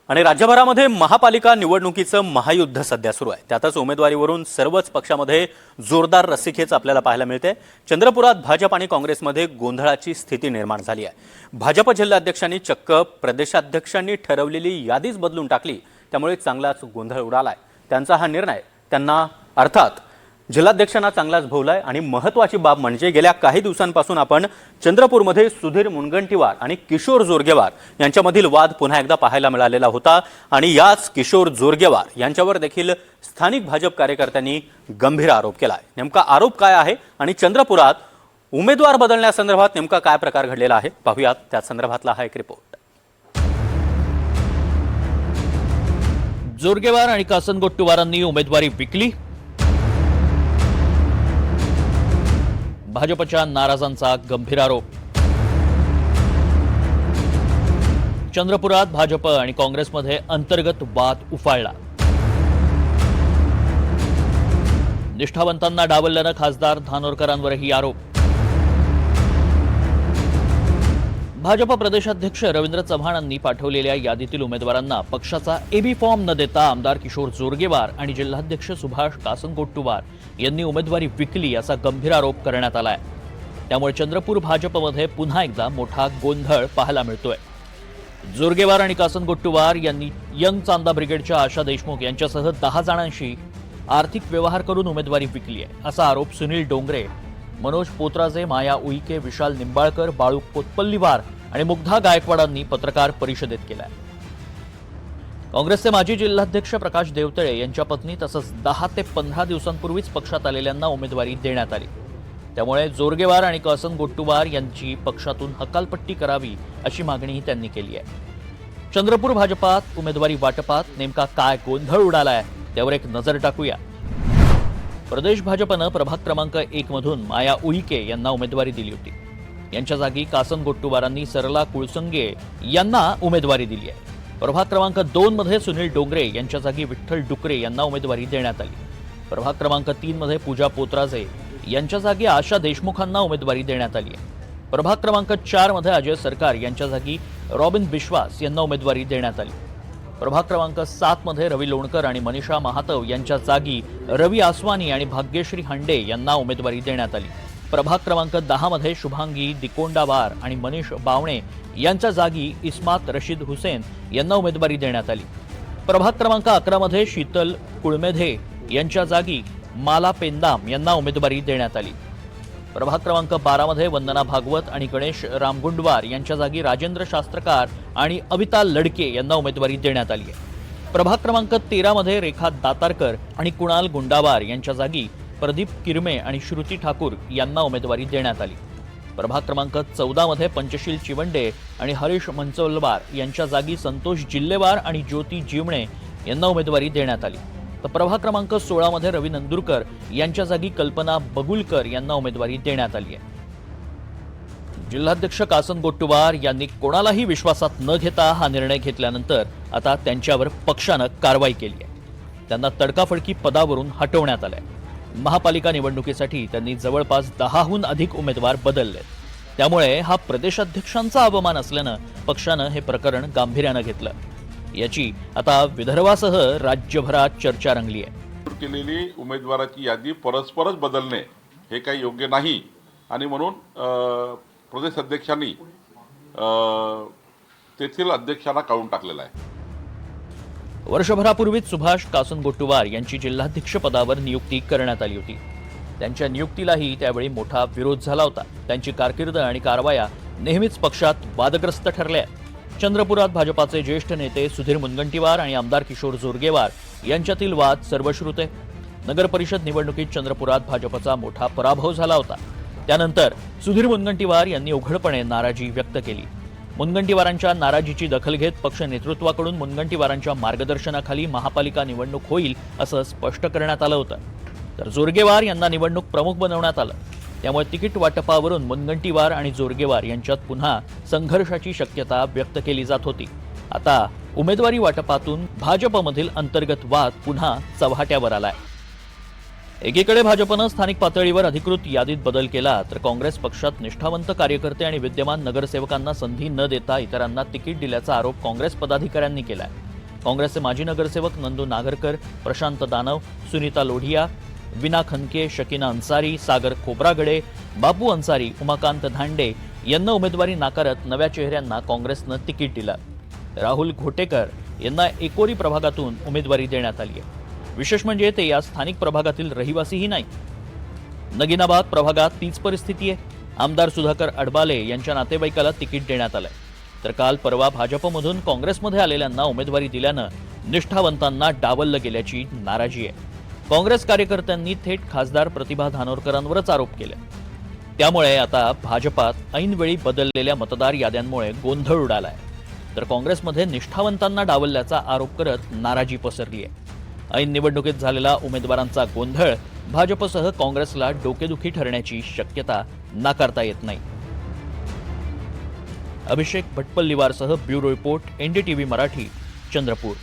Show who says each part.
Speaker 1: आणि राज्यभरामध्ये महापालिका निवडणुकीचं महायुद्ध सध्या सुरू आहे। त्यातच उमेदवारीवरून सर्वच पक्षामध्ये जोरदार रस्सीखेच आपल्याला पाहायला मिळते। चंद्रपुरात भाजप आणि काँग्रेसमध्ये गोंधळाची स्थिती निर्माण झाली आहे। भाजप जिल्हाध्यक्षांनी चक्क प्रदेशाध्यक्षांनी ठरवलेली यादीच बदलून टाकली, त्यामुळे चांगलाच गोंधळ उडालाय। त्यांचा हा निर्णय त्यांना अर्थात जिल्हाध्यक्षांना चांगलाच भोवलाय। आणि महत्त्वाची बाब म्हणजे गेल्या काही दिवसांपासून आपण चंद्रपूरमध्ये सुधीर मुनगंटीवार आणि किशोर जोरगेवार यांच्यामधील वाद पुन्हा एकदा पाहायला मिळालेला होता। आणि याच किशोर जोरगेवार यांच्यावर देखील स्थानिक भाजप कार्यकर्त्यांनी गंभीर आरोप केलाय। नेमका आरोप काय आहे आणि चंद्रपुरात उमेदवार बदलण्यासंदर्भात नेमका काय प्रकार घडलेला आहे पाहूयात। त्या संदर्भातला हा एक रिपोर्ट।
Speaker 2: जोरगेवार आणि कासनगोट्टूवारांनी उमेदवारी विकली। भाजपच्या नाराजांचा गंभीर आरोप। चंद्रपुरात भाजप आणि काँग्रेसमध्ये अंतर्गत वाद उफाळला। निष्ठावंतांना डावलल्यानं खासदार धानोरकरांवरही आरोप। भाजप प्रदेशाध्यक्ष रवींद्र चव्हाणांनी पाठवलेल्या यादीतील उमेदवारांना पक्षाचा एबी फॉर्म न देता आमदार किशोर जोरगेवार आणि जिल्हाध्यक्ष सुभाष कासनगोट्टूवार यांनी उमेदवारी विकली असा गंभीर आरोप करण्यात आलाय। त्यामुळे चंद्रपूर भाजपमध्ये पुन्हा एकदा मोठा गोंधळ पाहायला मिळतोय। जोरगेवार आणि कासनगोट्टूवार यांनी यंग चांदा ब्रिगेडच्या आशा देशमुख यांच्यासह 10 जणांशी आर्थिक व्यवहार करून उमेदवारी विकली आहे असा आरोप सुनील डोंगरे, मनोज पोतराजे, माया उईके, विशाल निंबाळकर, बाळू कोतपल्लीवार आणि मुग्धा गायकवाडांनी पत्रकार परिषदेत केलाय। काँग्रेसचे माजी जिल्हाध्यक्ष प्रकाश देवतळे यांच्या पत्नी तसंच 10 ते 15 दिवसांपूर्वीच पक्षात आलेल्यांना उमेदवारी देण्यात आली। त्यामुळे जोरगेवार आणि कासनगोट्टूवार यांची पक्षातून हकालपट्टी करावी अशी मागणीही त्यांनी केली आहे। चंद्रपूर भाजपात उमेदवारी वाटपात नेमका काय गोंधळ उडालाय त्यावर एक नजर टाकूया। प्रदेश भाजपनं प्रभाग क्रमांक 1 मधून माया उईके यांना उमेदवारी दिली होती। यांच्या जागी कासनगोट्टूवारांनी सरला कुळसंगे यांना उमेदवारी दिली आहे। प्रभाग क्रमांक 2 मध्ये सुनील डोंगरे यांच्या जागी विठ्ठल डुकरे यांना उमेदवारी देण्यात आली। प्रभाग क्रमांक 3 मध्ये पूजा पोतराजे यांच्या जागी आशा देशमुखांना उमेदवारी देण्यात आली आहे। प्रभाग क्रमांक 4 मध्ये अजय सरकार यांच्या जागी रॉबिन बिश्वास यांना उमेदवारी देण्यात आली। प्रभाग क्रमांक 7 मध्ये रवी लोणकर आणि मनीषा महातव यांच्या जागी रवी आसवानी आणि भाग्यश्री हांडे यांना उमेदवारी देण्यात आली। प्रभाग क्रमांक 10 मध्ये शुभांगी दिकोंडावार आणि मनीष बावणे यांच्या जागी इस्मात रशीद हुसेन यांना उमेदवारी देण्यात आली। प्रभाग क्रमांक 11 मध्ये शीतल कुळमेधे यांच्या जागी माला पेंदाम यांना उमेदवारी देण्यात आली। प्रभाग क्रमांक 12 मध्ये वंदना भागवत आणि गणेश रामगुंडवार यांच्या जागी राजेंद्र शास्त्रकार आणि अविता लडके यांना उमेदवारी देण्यात आली आहे। प्रभाग क्रमांक 13 मध्ये रेखा दातारकर आणि कुणाल गुंडावार यांच्या जागी प्रदीप किरमे आणि श्रुती ठाकूर यांना उमेदवारी देण्यात आली। प्रभाग क्रमांक 14 मध्ये पंचशील चिवंडे आणि हरीश मंचोलवार यांच्या जागी संतोष जिल्लेवार आणि ज्योती जीवणे यांना उमेदवारी देण्यात आली। तर प्रभाग क्रमांक 16 मध्ये रवी नंदुरकर यांच्या जागी कल्पना बगुलकर यांना उमेदवारी देण्यात आली आहे। जिल्हाध्यक्ष कासनगोट्टूवार यांनी कोणालाही विश्वासात न घेता हा निर्णय घेतल्यानंतर आता त्यांच्यावर पक्षानं कारवाई केली आहे। त्यांना तडकाफडकी पदावरून हटवण्यात आलंय। महापालिका निवडणुकीसाठी त्यांनी जवळपास 10हून अधिक उमेदवार बदलले। त्यामुळे हा प्रदेशाध्यक्षांचा अवमान असल्यानं पक्षानं हे प्रकरण गांभीर्यानं घेतलं। याची आता विदर्भासह राज्यभरात चर्चा रंगली आहे।
Speaker 3: केलेली उमेदवाराची यादी परस्परच बदलणे हे काही योग्य नाही आणि म्हणून प्रदेश अध्यक्षांनी तेथील अध्यक्षांना काढून टाकलेला आहे।
Speaker 2: वर्षभरापूर्वीच सुभाष कासनगोट्टूवार यांची जिल्हाध्यक्ष पदावर नियुक्ती करण्यात आली होती। त्यांच्या नियुक्तीलाही त्यावेळी मोठा विरोध झाला होता। त्यांची कारकीर्द आणि कारवाया नेहमीच पक्षात वादग्रस्त ठरल्या। चंद्रपुरात भाजपाचे ज्येष्ठ नेते सुधीर मुनगंटीवार आणि आमदार किशोर जोरगेवार यांच्यातील वाद सर्वश्रुत आहे। नगर परिषद निवडणुकीत चंद्रपुरात भाजपचा मोठा पराभव झाला होता। त्यानंतर सुधीर मुनगंटीवार यांनी उघडपणे नाराजी व्यक्त केली। मुनगंटीवारांच्या नाराजीची दखल घेत पक्ष नेतृत्वाकडून मुनगंटीवारांच्या मार्गदर्शनाखाली महापालिका निवडणूक होईल असं स्पष्ट करण्यात आलं होतं। तर जोरगेवार यांना निवडणूक प्रमुख बनवण्यात आलं। त्यामुळे तिकीट वाटपावरून मुनगंटीवार आणि जोरगेवार यांच्यात पुन्हा संघर्षाची शक्यता व्यक्त केली जात होती। आता उमेदवारी वाटपातून भाजपमधील अंतर्गत वाद पुन्हा चव्हाट्यावर आलाय। एकीकडे भाजपनं स्थानिक पातळीवर अधिकृत यादीत बदल केला तर काँग्रेस पक्षात निष्ठावंत कार्यकर्ते आणि विद्यमान नगरसेवकांना संधी न देता इतरांना तिकीट दिल्याचा आरोप काँग्रेस पदाधिकाऱ्यांनी केलाय। काँग्रेसचे माजी नगरसेवक नंदू नागरकर, प्रशांत दानव, सुनीता लोढिया, विना खनके, शकीना अन्सारी, सागर खोब्रागडे, बापू अन्सारी, उमाकांत धांडे यांना उमेदवारी नाकारत नव्या चेहऱ्यांना काँग्रेसनं तिकीट दिलं. राहुल घोटेकर यांना एकोरी प्रभागातून उमेदवारी देण्यात आली आहे. विशेष म्हणजे ते या स्थानिक प्रभागातील रहिवासीही नाही. नगिनाबाद प्रभागात तीच परिस्थिती आहे. आमदार सुधाकर अडबाले यांच्या नातेवाईकाला तिकीट देण्यात आलंय. तर काल परवा भाजपमधून काँग्रेसमध्ये आलेल्यांना उमेदवारी दिल्यानं निष्ठावंतांना डावललं गेल्याची नाराजी आहे. काँग्रेस कार्यकर्त्यांनी थेट खासदार प्रतिभा धानोरकरांवरच आरोप केले. त्यामुळे आता भाजपात ऐनवेळी बदललेल्या मतदार याद्यांमुळे गोंधळ उडालाय. तर काँग्रेसमध्ये निष्ठावंतांना डावलल्याचा आरोप करत नाराजी पसरली आहे. ऐन निवडणुकीत झालेला उमेदवारांचा गोंधळ भाजपसह काँग्रेसला डोकेदुखी ठरण्याची शक्यता नाकारता येत नाही. अभिषेक भटपल्लीवारसह bureau report, NDTV Marathi, Chandrapur.